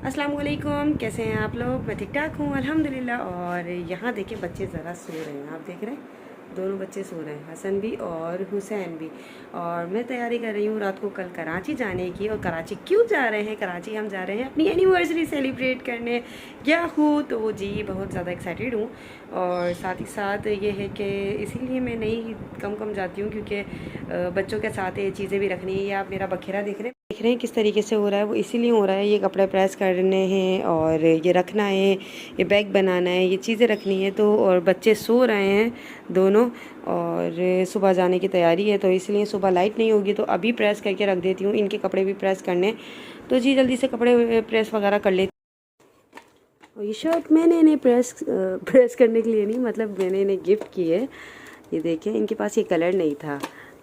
अस्सलाम वालेकुम, कैसे हैं आप लोग। मैं ठीक ठाक हूँ अल्हम्दुलिल्लाह। और यहाँ देखिए बच्चे ज़रा सो रहे हैं, आप देख रहे हैं दोनों बच्चे सो रहे हैं, हसन भी और हुसैन भी। और मैं तैयारी कर रही हूँ रात को कल कराची जाने की। और कराची क्यों जा रहे हैं? कराची हम जा रहे हैं अपनी एनिवर्सरी सेलिब्रेट करने। क्या हूँ तो जी बहुत ज़्यादा एक्साइटेड हूँ। और साथ ही साथ ये है कि इसीलिए मैं नहीं कम जाती हूँ, क्योंकि बच्चों के साथ ये चीज़ें भी रखनी है। ये आप मेरा बखेरा देख रहे हैं किस तरीके से हो रहा है, वो इसीलिए हो रहा है। ये कपड़े प्रेस करने हैं और ये रखना है, ये बैग बनाना है, ये चीज़ें रखनी है। तो और बच्चे सो रहे हैं दोनों, और सुबह जाने की तैयारी है, तो इसलिए सुबह लाइट नहीं होगी तो अभी प्रेस करके रख देती हूँ। इनके कपड़े भी प्रेस करने, तो जी जल्दी से कपड़े प्रेस वगैरह कर लेती। और ये शर्ट मैंने इन्हें प्रेस करने के लिए नहीं, मतलब मैंने इन्हें गिफ्ट की है। ये देखें, इनके पास ये कलर नहीं था,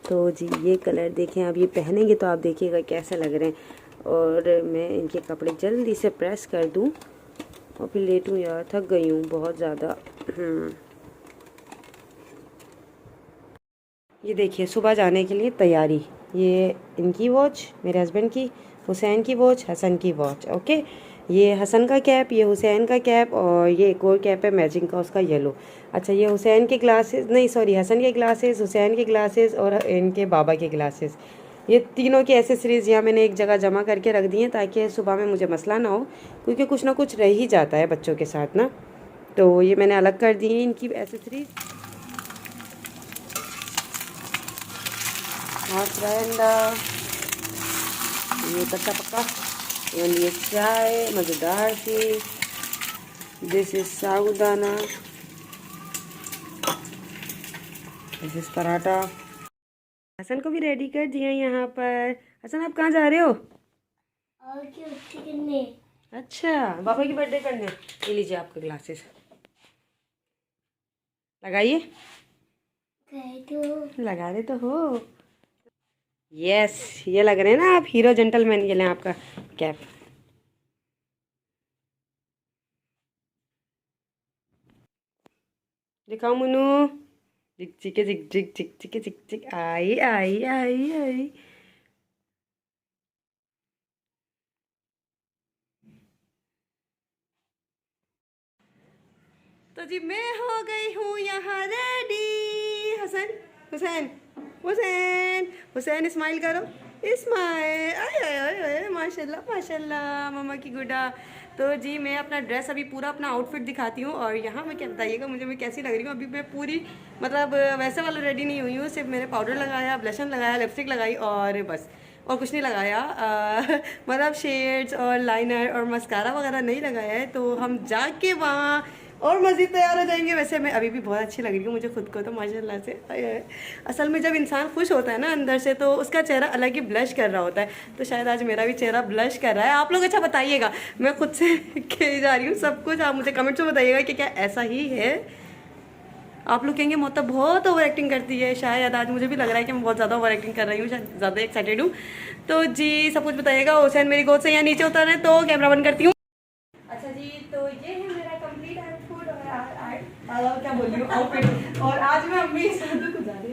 तो जी ये कलर देखें। अब ये पहनेंगे तो आप देखिएगा कैसे लग रहे हैं। और मैं इनके कपड़े जल्दी से प्रेस कर दूं और फिर लेटूं। यार थक गई हूँ बहुत ज़्यादा। ये देखिए सुबह जाने के लिए तैयारी। ये इनकी वॉच, मेरे हस्बैंड की, हुसैन की वॉच, हसन की वॉच। ओके, ये हसन का कैप, ये हुसैन का कैप, और ये एक और कैप है मैचिंग का, उसका येलो। अच्छा, ये हुसैन के ग्लासेस, नहीं सॉरी, हसन के ग्लासेस, हुसैन के ग्लासेस और इनके बाबा के ग्लासेस। ये तीनों की एसेसरीज यहाँ मैंने एक जगह जमा करके रख दी हैं, ताकि सुबह में मुझे मसला ना हो, क्योंकि कुछ ना कुछ रह ही जाता है बच्चों के साथ ना। तो ये मैंने अलग कर दी है इनकी एसेसरीज। ये कच्चा पक्का, ये चाय मज़ेदार सी, this is sabudana, this is paratha. Hasan को भी रेडी कर दिया यहाँ पर। हसन आप कहाँ जा रहे हो? और क्यों करने? अच्छा, पापा की बर्थडे करने। ये लीजिए आपके ग्लासेस, लगाइए। तो लगा रहे तो हो। यस, ये लग रहे हैं ना आप हीरो जेंटलमैन। ये लें आपका कैप। दिखाओ मुन्नू। जिक चिके जिक जिक जिक चिके जिक जिक, आई आई आई आई। तो जी मैं हो गई हूँ यहाँ रेडी। हसन, हुसैन, हुसैन, हुसैन स्माइल करो, स्माइल। आय आय आय आय, माशाल्लाह माशाल्लाह, मम्मा की गुड्डा। तो जी मैं अपना ड्रेस अभी पूरा अपना आउटफिट दिखाती हूँ। और यहाँ मैं क्या बताइएगा मुझे, मैं कैसी लग रही हूँ। अभी मैं पूरी मतलब वैसे वाला रेडी नहीं हुई हूँ। सिर्फ मैंने पाउडर लगाया, ब्लशन लगाया, लिपस्टिक लगाई और बस, और कुछ नहीं लगाया। मतलब शेड्स और लाइनर और मस्कारा वगैरह नहीं लगाया है। तो हम जाके वहाँ और मज़ीद तैयार हो जाएंगे। वैसे मैं अभी भी बहुत अच्छी लग रही हूँ मुझे खुद को तो माशाल्लाह से। असल में जब इंसान खुश होता है ना अंदर से, तो उसका चेहरा अलग ही ब्लश कर रहा होता है। तो शायद आज मेरा भी चेहरा ब्लश कर रहा है। आप लोग अच्छा बताइएगा, मैं खुद से कह जा रही हूँ सब कुछ। आप मुझे कमेंट्स में बताइएगा कि क्या ऐसा ही है। आप लोग कहेंगे मोहतब बहुत ओवर एक्टिंग करती है। शायद आज मुझे भी लग रहा है कि मैं बहुत ज़्यादा ओवर एक्टिंग कर रही हूँ, शायद ज़्यादा एक्साइटेड हूँ। तो जी सब कुछ बताइएगा। हुसैन मेरी गोद से यहाँ नीचे उतर है तो कैमरा बंद करती हूँ। अच्छा जी, तो ये है मेरा कंप्लीट आउटफिट और क्या बोल रही हूँ आउटफिट। और आज मैं अम्मी के साथ गुजारी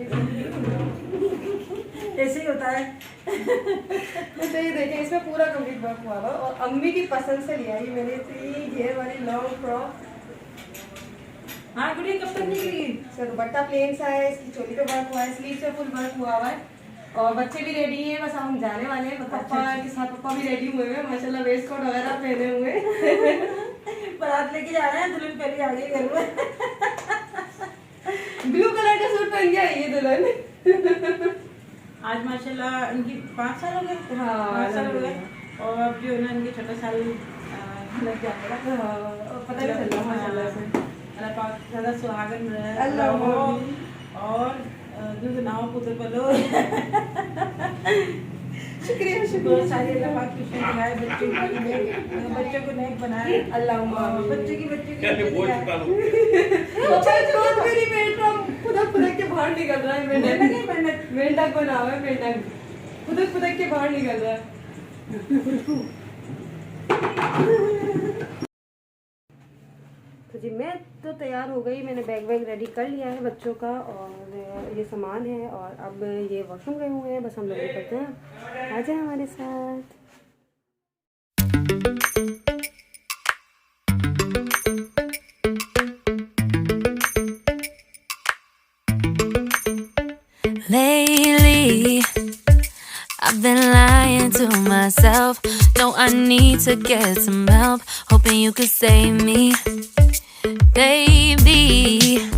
ऐसे ही होता है। तो ये देखें, इसमें पूरा कंप्लीट वर्क हुआ हुआ और अम्मी की पसंद से लिया। ये मैंने थी घेर वाली लॉन्ग फ्रॉक। हाँ गुड़िया कब तक निकली? इसका दुपट्टा प्लेन सा है, इसकी चोली पे वर्क हुआ है, स्लीव से फुल वर्क हुआ हुआ है। और बच्चे भी रेडी हैं, बस हम जाने वाले हैं। पापा के साथ पापा भी रेडी हुए हैं माशाल्लाह, वेस्ट कोट वगैरह पहने हुए। बारात लेके जा रहे हैं, दुल्हन पहले आ गई घर में। ब्लू कलर का सूट पहन के आई है दुल्हन। आज माशाल्लाह इनकी 5 साल हो गए। हाँ 5 साल हो गए। और अब जो है ना इनके छोटा साल लग जाएगा। पता नहीं चल रहा माशाल्लाह से। अल्लाह पाक ज़्यादा सुहागन रहे अल्लाह और दूध नाव पुत्र पलो। शुक्रिया बहुत शुक्रिया। सारी अल्लाह पाक की खुशी दिलाए, बच्चों को नेक बनाए। अल्लाह बच्चे की मेरी बेटा खुदक के बाहर निकल रहा है। मेंढक बना हुआ है, मेंढक खुदक के बाहर निकल रहा है। तो जी मैं तो तैयार हो गई, मैंने बैग वैग रेडी कर लिया है बच्चों का, और ये सामान है। और अब ये वॉशरूम गए हुए हैं, बस हम लोग करते हैं। आ जाए हमारे साथ। myself. No, I need to get some help. Hoping you could save me, baby.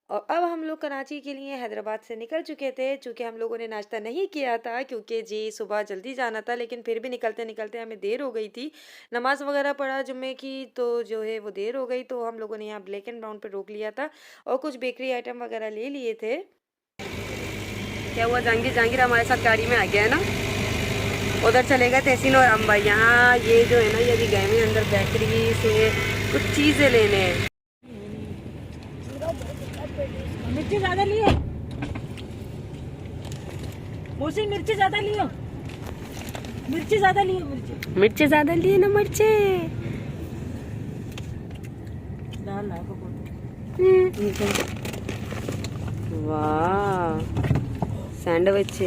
और अब हम लोग कराची के लिए हैदराबाद से निकल चुके थे, चूँकि हम लोगों ने नाश्ता नहीं किया था क्योंकि जी सुबह जल्दी जाना था, लेकिन फिर भी निकलते निकलते हमें देर हो गई थी। नमाज़ वगैरह पढ़ा जुम्मे की, तो जो है वो देर हो गई, तो हम लोगों ने यहाँ ब्लैक एंड ब्राउन पे रोक लिया था और कुछ बेकरी आइटम वगैरह ले लिए थे। क्या हुआ, जहांगीर जहांगीर हमारे साथ गाड़ी में आ गया है ना। उधर चलेगा तहसीन और अम्बा। यहाँ ये जो है ना, ये अभी गए हुए अंदर बेकरी से कुछ चीज़ें लेने हैं। मिर्ची ज्यादा लियो, मोहसिन मिर्ची ज्यादा लियो, मिर्ची ज्यादा लियो, मिर्चे ज़्यादा लिए ना, मिर्चे दाल ला को वाह, सैंडविच।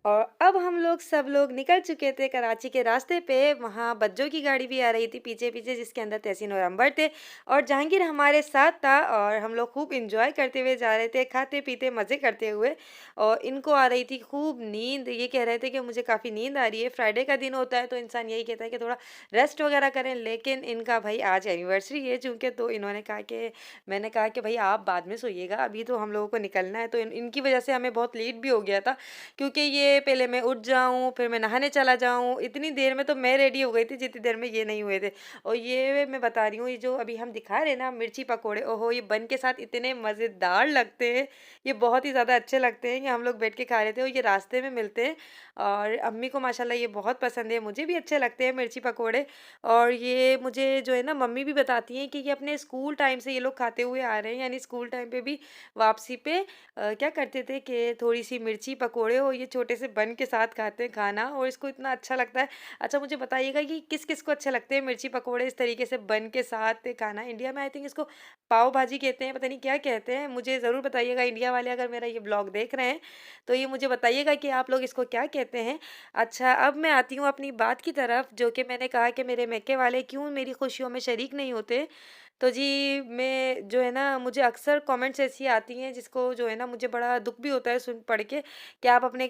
और अब हम लोग सब लोग निकल चुके थे कराची के रास्ते पे। वहाँ बज्जों की गाड़ी भी आ रही थी पीछे पीछे, जिसके अंदर तहसीन और अंबर थे और जहांगीर हमारे साथ था। और हम लोग खूब इंजॉय करते हुए जा रहे थे, खाते पीते मज़े करते हुए। और इनको आ रही थी खूब नींद, ये कह रहे थे कि मुझे काफ़ी नींद आ रही है। फ्राइडे का दिन होता है तो इंसान यही कहता है कि थोड़ा रेस्ट वगैरह करें, लेकिन इनका भाई आज एनिवर्सरी है चूँकि, तो इन्होंने कहा कि, मैंने कहा कि भाई आप बाद में सोइएगा, अभी तो हम लोगों को निकलना है। तो इनकी वजह से हमें बहुत लेट भी हो गया था, क्योंकि ये पहले मैं उठ जाऊं, फिर मैं नहाने चला जाऊं। इतनी देर में तो मैं रेडी हो गई थी जितनी देर में ये नहीं हुए थे। और ये मैं बता रही हूँ, ये जो अभी हम दिखा रहे हैं ना मिर्ची पकोड़े, ओहो ये बन के साथ इतने मज़ेदार लगते हैं, ये बहुत ही ज़्यादा अच्छे लगते हैं। ये हम लोग बैठ के खा रहे थे और ये रास्ते में मिलते हैं और अम्मी को माशाल्लाह ये बहुत पसंद है, मुझे भी अच्छे लगते हैं मिर्ची पकोड़े। और ये मुझे जो है ना मम्मी भी बताती हैं कि ये अपने स्कूल टाइम से ये लोग खाते हुए आ रहे हैं, यानी स्कूल टाइम पे भी वापसी पे क्या करते थे कि थोड़ी सी मिर्ची पकोड़े और ये छोटे से बन के साथ खाते हैं खाना, और इसको इतना अच्छा लगता है। अच्छा मुझे बताइएगा कि किस किस को अच्छे लगते हैं मिर्ची पकोड़े इस तरीके से बन के साथ खाना। इंडिया में आई थिंक इसको पाव भाजी कहते हैं, पता नहीं क्या कहते हैं, मुझे ज़रूर बताइएगा इंडिया वाले अगर मेरा ये ब्लॉग देख रहे हैं तो ये मुझे बताइएगा कि आप लोग इसको क्या कहते हैं। अच्छा अब मैं आती हूँ अपनी बात की तरफ, जो कि मैंने कहा कि मेरे मैके वाले क्यों मेरी खुशियों में शरीक नहीं होते। तो जी मैं जो है ना, मुझे अक्सर कमेंट्स ऐसी आती हैं जिसको जो है ना मुझे बड़ा दुख भी होता है सुन पढ़ के, कि आप अपने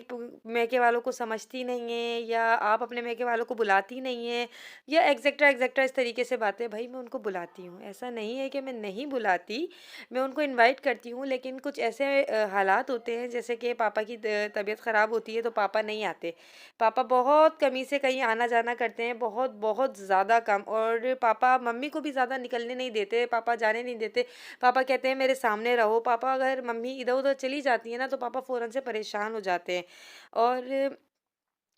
मैके वालों को समझती नहीं हैं, या आप अपने मैके वालों को बुलाती नहीं हैं, या एग्जेक्ट्रा एग्जेक्ट्रा इस तरीके से बातें। भाई मैं उनको बुलाती हूँ, ऐसा नहीं है कि मैं नहीं बुलाती, मैं उनको इनवाइट करती हूँ, लेकिन कुछ ऐसे हालात होते हैं, जैसे कि पापा की तबीयत ख़राब होती है तो पापा नहीं आते। पापा बहुत कमी से कहीं आना जाना करते हैं, बहुत बहुत ज़्यादा कम। और पापा मम्मी को भी ज़्यादा निकलने नहीं देते, पापा जाने नहीं देते। पापा कहते हैं मेरे सामने रहो। पापा अगर मम्मी इधर उधर चली जाती है ना तो पापा फ़ौरन से परेशान हो जाते हैं। और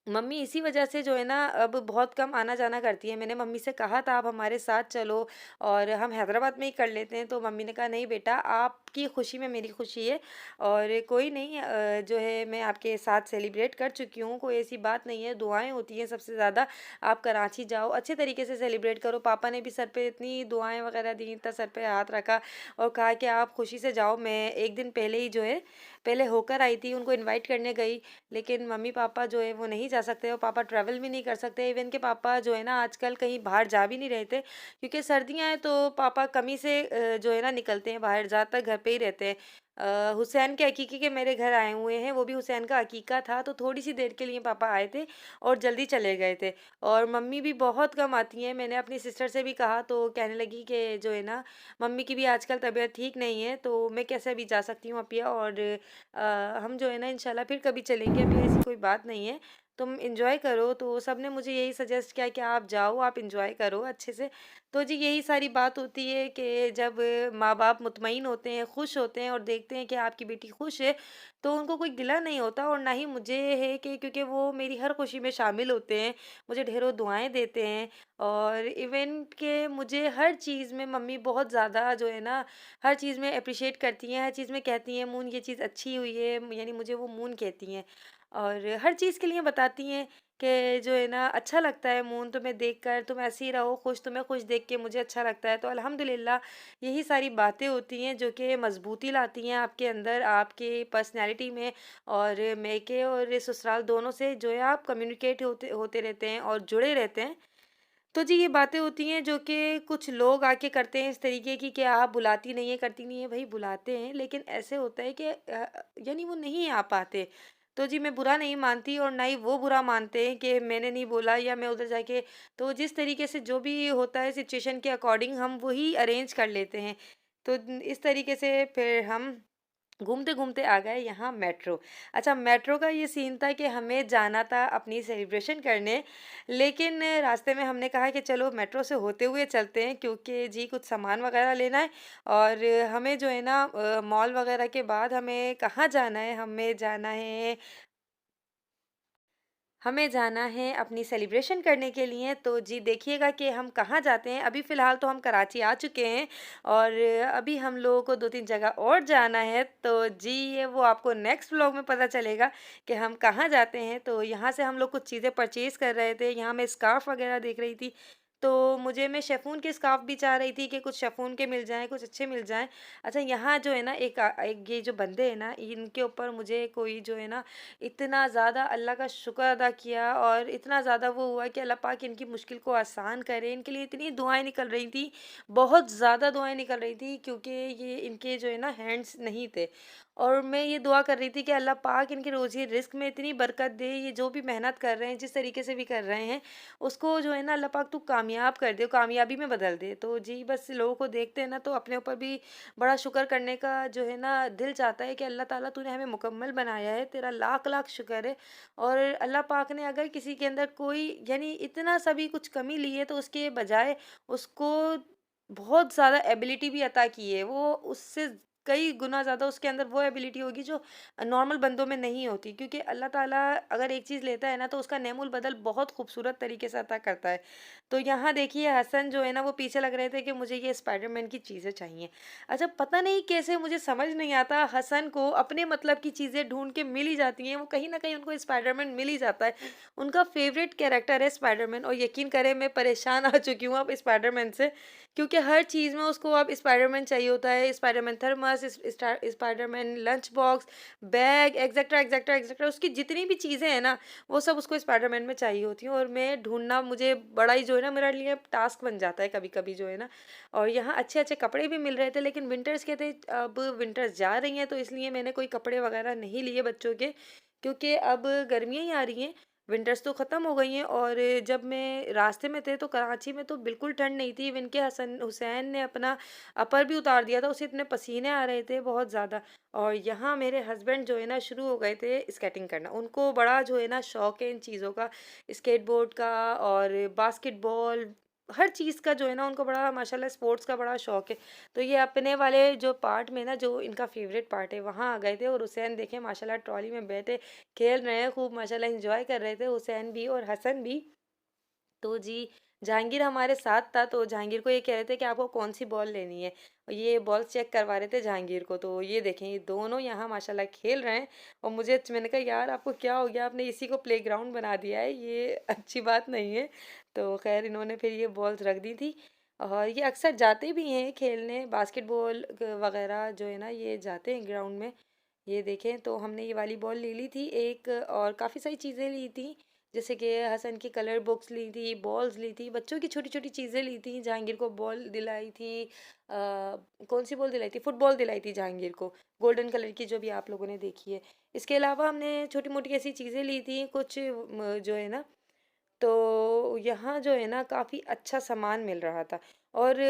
मम्मी इसी वजह से जो है ना अब बहुत कम आना जाना करती है। मैंने मम्मी से कहा था आप हमारे साथ चलो और हम हैदराबाद में ही कर लेते हैं, तो मम्मी ने कहा नहीं बेटा, आपकी खुशी में मेरी खुशी है और कोई नहीं, जो है मैं आपके साथ सेलिब्रेट कर चुकी हूँ, कोई ऐसी बात नहीं है। दुआएं होती हैं सबसे ज़्यादा, आप कराची जाओ अच्छे तरीके से सेलिब्रेट करो। पापा ने भी सर पे इतनी दुआएं वगैरह दी, इतना सर पे हाथ रखा और कहा कि आप खुशी से जाओ। मैं एक दिन पहले ही जो है, पहले होकर आई थी, उनको इनवाइट करने गई, लेकिन मम्मी पापा जो है वो नहीं जा सकते और पापा ट्रैवल भी नहीं कर सकते। इवन के पापा जो है ना आजकल कहीं बाहर जा भी नहीं रहते, क्योंकि सर्दियां हैं तो पापा कमी से जो है ना निकलते हैं बाहर, ज़्यादातर घर पे ही रहते हैं। हुसैन के अकीके के मेरे घर आए हुए हैं, वो भी हुसैन का अकीका था, तो थोड़ी सी देर के लिए पापा आए थे और जल्दी चले गए थे। और मम्मी भी बहुत कम आती हैं। मैंने अपनी सिस्टर से भी कहा तो कहने लगी कि जो है ना मम्मी की भी आजकल तबीयत ठीक नहीं है, तो मैं कैसे अभी जा सकती हूँ अपिया, और हम जो है ना इंशाल्लाह फिर कभी चलेंगे, अभी ऐसी कोई बात नहीं है, तुम इंजॉय करो। तो सब ने मुझे यही सजेस्ट किया कि आप जाओ, आप इंजॉय करो अच्छे से। तो जी यही सारी बात होती है कि जब माँ बाप मुतमईन होते हैं, खुश होते हैं और देखते हैं कि आपकी बेटी खुश है, तो उनको कोई गिला नहीं होता। और ना ही मुझे है कि, क्योंकि वो मेरी हर खुशी में शामिल होते हैं, मुझे ढेरों दुआएं देते हैं। और इवन के मुझे हर चीज़ में मम्मी बहुत ज़्यादा जो है ना, हर चीज़ में अप्रिशिएट करती हैं, हर चीज़ में कहती हैं मून ये चीज़ अच्छी हुई है, यानी मुझे वो मून कहती हैं और हर चीज़ के लिए बताती हैं कि जो है ना अच्छा लगता है मून तुम्हें देखकर, तुम ऐसे ही रहो खुश, तुम्हें खुश देख के मुझे अच्छा लगता है। तो अल्हम्दुलिल्लाह यही सारी बातें होती हैं जो कि मजबूती लाती हैं आपके अंदर, आपके पर्सनैलिटी में। और मैके और ससुराल दोनों से जो है आप कम्युनिकेट होते होते रहते हैं और जुड़े रहते हैं। तो जी ये बातें होती हैं जो कि कुछ लोग आके करते हैं इस तरीके की कि आप बुलाती नहीं है करती नहीं है, भाई बुलाते हैं लेकिन ऐसे होता है कि यानी वो नहीं आ पाते। तो जी मैं बुरा नहीं मानती और ना ही वो बुरा मानते हैं कि मैंने नहीं बोला या मैं उधर जाके, तो जिस तरीके से जो भी होता है सिचुएशन के अकॉर्डिंग हम वही अरेंज कर लेते हैं। तो इस तरीके से फिर हम घूमते घूमते आ गए यहाँ मेट्रो। अच्छा, मेट्रो का ये सीन था कि हमें जाना था अपनी सेलिब्रेशन करने, लेकिन रास्ते में हमने कहा कि चलो मेट्रो से होते हुए चलते हैं क्योंकि जी कुछ सामान वगैरह लेना है। और हमें जो है ना मॉल वगैरह के बाद हमें कहाँ जाना है, हमें जाना है अपनी सेलिब्रेशन करने के लिए। तो जी देखिएगा कि हम कहाँ जाते हैं। अभी फ़िलहाल तो हम कराची आ चुके हैं और अभी हम लोगों को 2-3 जगह और जाना है। तो जी ये वो आपको नेक्स्ट व्लॉग में पता चलेगा कि हम कहाँ जाते हैं। तो यहाँ से हम लोग कुछ चीज़ें परचेज़ कर रहे थे। यहाँ मैं स्कार्फ़ वगैरह देख रही थी। तो मैं शिफॉन के स्कार्फ़ भी चाह रही थी कि कुछ शिफॉन के मिल जाएँ, कुछ अच्छे मिल जाएँ। अच्छा, यहाँ जो है ना एक ये जो बंदे हैं ना, इनके ऊपर मुझे कोई जो है ना इतना ज़्यादा अल्लाह का शुक्र अदा किया और इतना ज़्यादा वो हुआ कि अल्लाह पाक इनकी मुश्किल को आसान करे। इनके लिए इतनी दुआएं निकल रही थी, बहुत ज़्यादा दुआएं निकल रही थी क्योंकि ये इनके जो है ना हैंड्स नहीं थे। और मैं ये दुआ कर रही थी कि अल्लाह पाक इनकी रोज़ी रिस्क में इतनी बरकत दे, ये जो भी मेहनत कर रहे हैं जिस तरीके से भी कर रहे हैं उसको जो है ना अल्लाह पाक तू कामयाब कर दे, कामयाबी में बदल दे। तो जी बस लोगों को देखते हैं ना तो अपने ऊपर भी बड़ा शुक्र करने का जो है ना दिल चाहता है कि अल्लाह ताला तूने हमें मुकम्मल बनाया है, तेरा लाख लाख शुक्र है। और अल्लाह पाक ने अगर किसी के अंदर कोई यानी इतना सा भी कुछ कमी ली है तो उसके बजाय उसको बहुत ज़्यादा एबिलिटी भी अता की है, वो उससे कई गुना ज़्यादा उसके अंदर वो एबिलिटी होगी जो नॉर्मल बंदों में नहीं होती। क्योंकि अल्लाह ताला अगर एक चीज़ लेता है ना तो उसका नेमुल बदल बहुत खूबसूरत तरीके से अता करता है। तो यहाँ देखिए हसन जो है ना वो पीछे लग रहे थे कि मुझे ये स्पाइडरमैन की चीज़ें चाहिए। अच्छा, पता नहीं कैसे मुझे समझ नहीं आता, हसन को अपने मतलब की चीज़ें ढूंढ के मिल ही जाती हैं, वो कहीं ना कहीं उनको स्पाइडरमैन मिल ही जाता है। उनका फेवरेट कैरेक्टर है स्पाइडरमैन और यकीन करें मैं परेशान आ चुकी हूँ अब स्पाइडरमैन से। क्योंकि हर चीज़ में उसको अब स्पाइडरमैन चाहिए होता है, Spiderman thermos, Spiderman lunch box, bag, etcetera etcetera etcetera, उसकी जितनी भी चीज़ें हैं ना वो सब उसको स्पाइडरमैन में चाहिए होती हैं। और मैं ढूंढना मुझे बड़ा ही जो है ना मेरे लिए टास्क बन जाता है कभी कभी जो है ना। और यहाँ अच्छे अच्छे कपड़े भी मिल रहे थे लेकिन विंटर्स के थे, अब विंटर्स जा रही हैं तो इसलिए मैंने कोई कपड़े वगैरह नहीं लिए बच्चों के, क्योंकि अब गर्मियाँ ही आ रही हैं, विंटर्स तो ख़त्म हो गई हैं। और जब मैं रास्ते में थे तो कराची में तो बिल्कुल ठंड नहीं थी, इवन के हसन हुसैन ने अपना अपर भी उतार दिया था, उसे इतने पसीने आ रहे थे बहुत ज़्यादा। और यहाँ मेरे हस्बैंड जो है ना शुरू हो गए थे स्केटिंग करना, उनको बड़ा जो है ना शौक है इन चीज़ों का, स्केटबोर्ड का और बास्केटबॉल, हर चीज़ का जो है ना उनको बड़ा माशाल्लाह स्पोर्ट्स का बड़ा शौक है। तो ये अपने वाले जो पार्ट में ना जो इनका फेवरेट पार्ट है वहाँ आ गए थे और हुसैन देखे माशाल्लाह ट्रॉली में बैठे खेल रहे हैं खूब, माशाल्लाह एंजॉय कर रहे थे हुसैन भी और हसन भी। तो जी जहांगीर हमारे साथ था, तो जहांगीर को ये कह रहे थे कि आपको कौन सी बॉल लेनी है, और ये बॉल चेक करवा रहे थे जहांगीर को। तो ये देखें ये दोनों यहाँ माशाल्लाह खेल रहे हैं। और मैंने कहा यार आपको क्या हो गया, आपने इसी को प्लेग्राउंड बना दिया है, ये अच्छी बात नहीं है। तो खैर इन्होंने फिर ये बॉल्स रख दी थी। और ये अक्सर जाते भी हैं खेलने बास्केटबॉल वगैरह जो है ना, ये जाते हैं ग्राउंड में। ये देखें तो हमने ये वाली बॉल ले ली थी एक, और काफ़ी सारी चीज़ें ली थी, जैसे कि हसन की कलर बुक्स ली थी, बॉल्स ली थी, बच्चों की छोटी छोटी चीज़ें ली थी, जहांगीर को बॉल दिलाई थी, कौन सी बॉल दिलाई थी, फुटबॉल दिलाई थी जहांगीर को, गोल्डन कलर की जो भी आप लोगों ने देखी है। इसके अलावा हमने छोटी मोटी ऐसी चीज़ें ली थी कुछ जो है ना। तो यहाँ जो है ना काफ़ी अच्छा सामान मिल रहा था और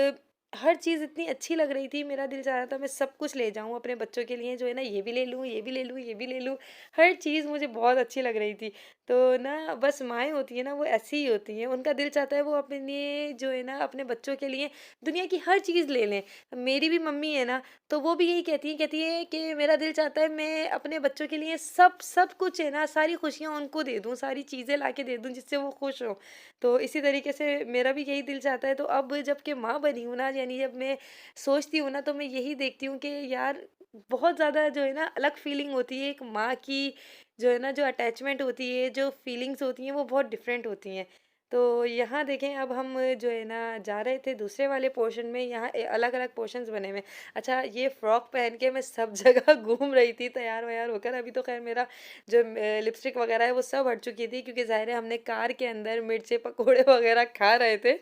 हर चीज़ इतनी अच्छी लग रही थी, मेरा दिल चाह रहा था मैं सब कुछ ले जाऊँ अपने बच्चों के लिए, जो है ना ये भी ले लूँ, ये भी ले लूँ, ये भी ले लूँ, हर चीज़ मुझे बहुत अच्छी लग रही थी। तो ना बस माएँ होती हैं ना वो ऐसी ही होती हैं, उनका दिल चाहता है वो अपने जो है ना अपने बच्चों के लिए दुनिया की हर चीज़ ले लें। मेरी भी मम्मी है ना, तो वो भी यही कहती है कि मेरा दिल चाहता है मैं अपने बच्चों के लिए सब सब कुछ है ना, सारी खुशियाँ उनको दे दूँ, सारी चीज़ें ला के दे दूँ जिससे वो खुश हों। तो इसी तरीके से मेरा भी यही दिल चाहता है। तो अब जब कि माँ बनी हूँ ना, यानी जब मैं सोचती हूँ ना तो मैं यही देखती हूँ कि यार बहुत ज़्यादा जो है ना अलग फीलिंग होती है, एक माँ की जो है ना जो अटैचमेंट होती है, जो फीलिंग्स होती हैं वो बहुत डिफरेंट होती हैं। तो यहाँ देखें अब हम जो है ना जा रहे थे दूसरे वाले पोर्शन में। यहाँ अलग अलग पोर्शंस बने हुए हैं। अच्छा, ये फ्रॉक पहन के मैं सब जगह घूम रही थी तैयार वैयार होकर। अभी तो खैर मेरा जो लिपस्टिक वगैरह है वो सब हट चुकी थी, क्योंकि ज़ाहिर है हमने कार के अंदर मिर्चे पकोड़े वगैरह खा रहे थे,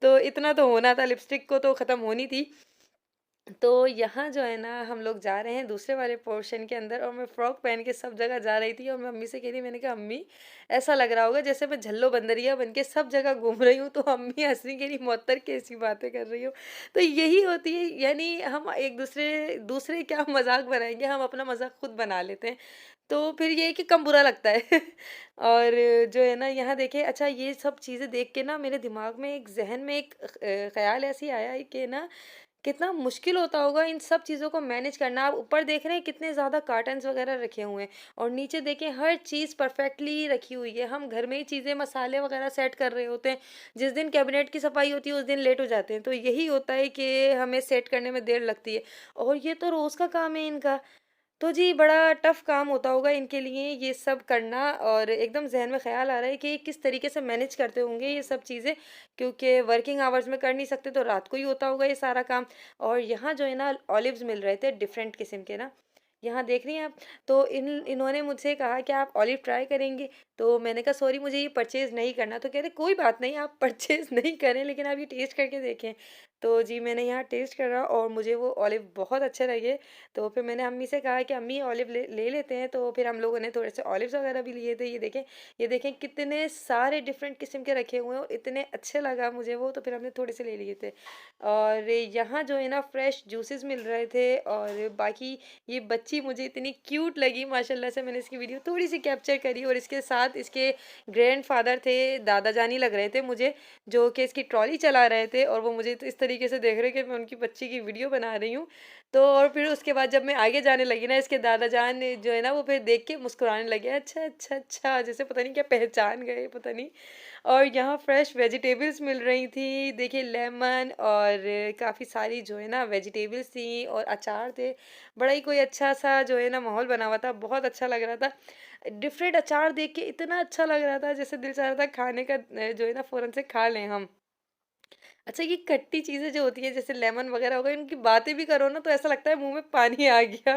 तो इतना तो होना था, लिपस्टिक को तो ख़त्म होनी थी। तो यहाँ जो है ना हम लोग जा रहे हैं दूसरे वाले पोर्शन के अंदर, और मैं फ्रॉक पहन के सब जगह जा रही थी, और मैं अम्मी से कह रही, मैंने कहा अम्मी ऐसा लग रहा होगा जैसे मैं झल्लो बंदरिया बन के सब जगह घूम रही हूँ। तो अम्मी हंस रही, कह रही मुअत्तर कैसी बातें कर रही हो। तो यही होती है, यानी हम एक दूसरे दूसरे क्या मजाक बनाएंगे, हम अपना मजाक खुद बना लेते हैं, तो फिर ये है कि कम बुरा लगता है। और जो है ना यहाँ देखिए, अच्छा ये सब चीज़ें देख के ना मेरे दिमाग में एक जहन में एक ख्याल ऐसी आया है कि ना कितना मुश्किल होता होगा इन सब चीज़ों को मैनेज करना। आप ऊपर देख रहे हैं कितने ज़्यादा कार्टन्स वगैरह रखे हुए हैं, और नीचे देखें हर चीज़ परफेक्टली रखी हुई है। हम घर में ही चीज़ें मसाले वगैरह सेट कर रहे होते हैं, जिस दिन कैबिनेट की सफाई होती है उस दिन लेट हो जाते हैं। तो यही होता है कि हमें सेट करने में देर लगती है, और ये तो रोज़ का काम है इनका। तो जी बड़ा टफ काम होता होगा इनके लिए ये सब करना, और एकदम जहन में ख्याल आ रहा है कि किस तरीके से मैनेज करते होंगे ये सब चीज़ें, क्योंकि वर्किंग आवर्स में कर नहीं सकते, तो रात को ही होता होगा ये सारा काम। और यहाँ जो है ना ऑलिव्स मिल रहे थे डिफरेंट किस्म के ना, यहाँ देख रही हैं आप। तो इन्होंने मुझसे कहा कि आप ऑलिव ट्राई करेंगे, तो मैंने कहा सॉरी मुझे ये परचेज़ नहीं करना। तो कह रहे कोई बात नहीं, आप परचेज़ नहीं करें, लेकिन आप ये टेस्ट करके देखें। तो जी मैंने यहाँ टेस्ट करा, और मुझे वो ऑलिव बहुत अच्छे लगे। तो फिर मैंने अम्मी से कहा कि अम्मी ऑलिव ले लेते हैं। तो फिर हम लोगों ने थोड़े से ऑलिव्स वगैरह भी लिए थे। ये देखें कितने सारे डिफरेंट किस्म के रखे हुए हैं, और इतने अच्छे लगा मुझे वो, तो फिर हमने थोड़े से ले लिए थे। और यहाँ जो है ना फ्रेश जूसेस मिल रहे थे, और बाकी ये बच्ची मुझे इतनी क्यूट लगी माशाल्लाह से। मैंने इसकी वीडियो थोड़ी सी कैप्चर करी, और इसके साथ इसके ग्रैंडफादर थे, दादा जानी लग रहे थे मुझे, जो कि इसकी ट्रॉली चला रहे थे, और वो मुझे तो इस तरीके से देख रहे कि मैं उनकी बच्ची की वीडियो बना रही हूँ। तो और फिर उसके बाद जब मैं आगे जाने लगी ना, इसके दादा जान जो है ना वो फिर देख के मुस्कुराने लगे, अच्छा अच्छा अच्छा, जैसे पता नहीं क्या पहचान गए, पता नहीं। और यहाँ फ्रेश वेजिटेबल्स मिल रही थी, देखिए लेमन और काफ़ी सारी जो है ना वेजिटेबल्स थी, और अचार थे। बड़ा ही कोई अच्छा सा जो है ना माहौल बना हुआ था, बहुत अच्छा लग रहा था। डिफरेंट अचार देख के इतना अच्छा लग रहा था, जैसे दिल चाह रहा था खाने का जो है ना फ़ौरन से खा लें हम। अच्छा, ये खट्टी चीज़ें जो होती हैं जैसे लेमन वगैरह हो गए, इनकी बातें भी करो ना तो ऐसा लगता है मुँह में पानी आ गया।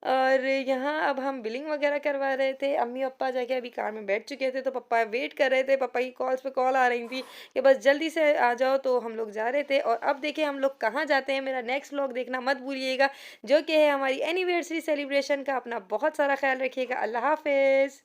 और यहाँ अब हम बिलिंग वगैरह करवा रहे थे। अम्मी पापा जाके अभी कार में बैठ चुके थे, तो पापा वेट कर रहे थे। पापा की कॉल्स पे कॉल आ रही थी कि बस जल्दी से आ जाओ, तो हम लोग जा रहे थे। और अब देखिए हम लोग कहाँ जाते हैं, मेरा नेक्स्ट व्लॉग देखना मत भूलिएगा, जो कि है हमारी एनिवर्सरी सेलिब्रेशन का। अपना बहुत सारा ख्याल रखिएगा। अल्लाह हाफ़िज़।